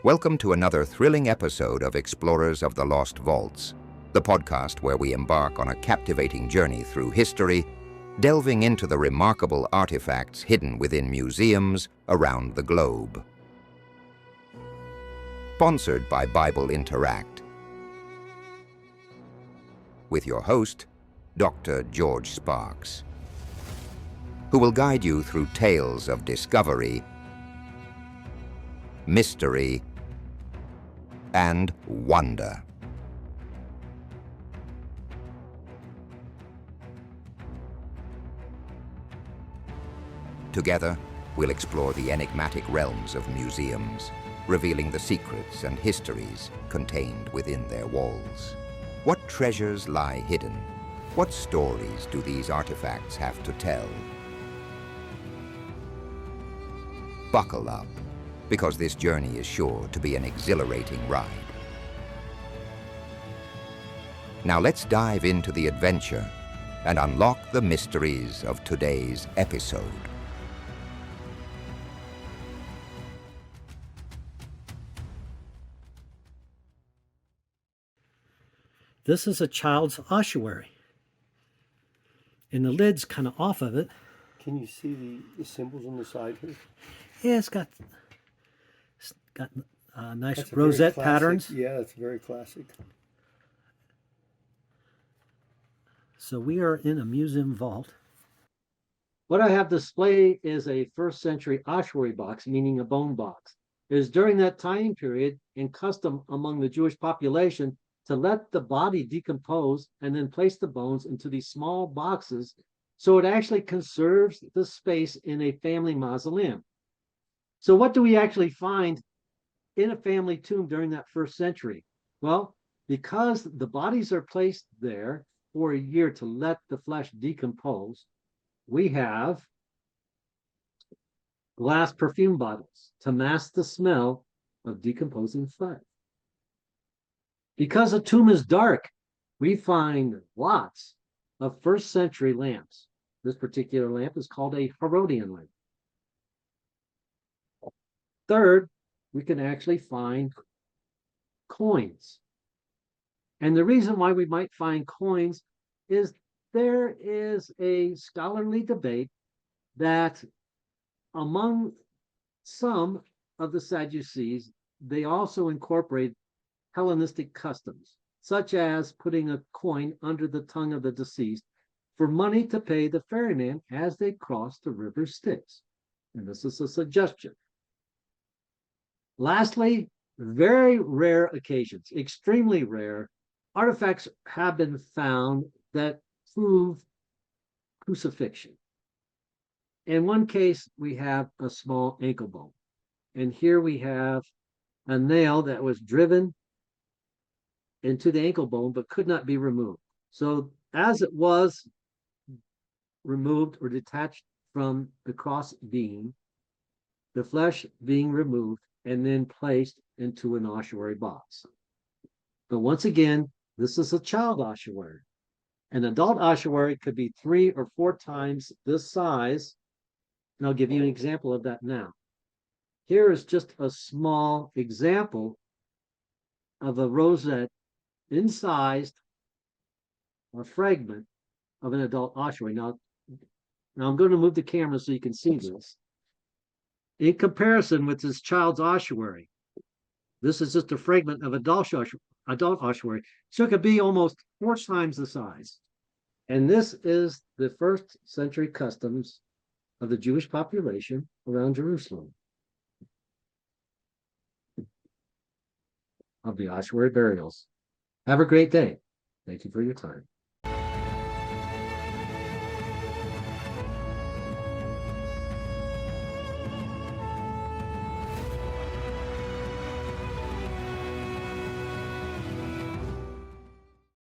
Welcome to another thrilling episode of Explorers of the Lost Vaults, the podcast where we embark on a captivating journey through history, delving into the remarkable artifacts hidden within museums around the globe. Sponsored by Bible Interact. With your host, Dr. George Sparks, who will guide you through tales of discovery, mystery, and wonder. Together, we'll explore the enigmatic realms of museums, revealing the secrets and histories contained within their walls. What treasures lie hidden? What stories do these artifacts have to tell? Buckle up, because this journey is sure to be an exhilarating ride. Now let's dive into the adventure and unlock the mysteries of today's episode. This is a child's ossuary, and the lid's kind of off of it. Can you see the symbols on the side here? Yeah, it's got nice That's rosette very classic. patterns. Yeah, it's very classic. So we are in a museum vault. What I have displayed is a first century ossuary box, meaning a bone box. It is during that time period in custom among the Jewish population to let the body decompose and then place the bones into these small boxes, so it actually conserves the space in a family mausoleum. So what do we actually find in a family tomb during that first century? Well, because the bodies are placed there for a year to let the flesh decompose, we have glass perfume bottles to mask the smell of decomposing flesh. Because the tomb is dark, we find lots of first century lamps. This particular lamp is called a Herodian lamp. Third, we can actually find coins. And the reason why we might find coins is there is a scholarly debate that among some of the Sadducees, they also incorporate Hellenistic customs, such as putting a coin under the tongue of the deceased for money to pay the ferryman as they cross the river Styx. And this is a suggestion. Lastly, very rare occasions, extremely rare, artifacts have been found that prove crucifixion. In one case, we have a small ankle bone. And here we have a nail that was driven into the ankle bone but could not be removed. So as it was removed or detached from the cross beam, the flesh being removed and then placed into an ossuary box. But once again, this is a child ossuary. An adult ossuary could be 3 or 4 times this size, and I'll give you an example of that now. Here is just a small example of a rosette incised or fragment of an adult ossuary. Now I'm going to move the camera so you can see this. In comparison with this child's ossuary, this is just a fragment of adult ossuary. So it could be almost 4 times the size. And this is the first century customs of the Jewish population around Jerusalem, of the ossuary burials. Have a great day. Thank you for your time.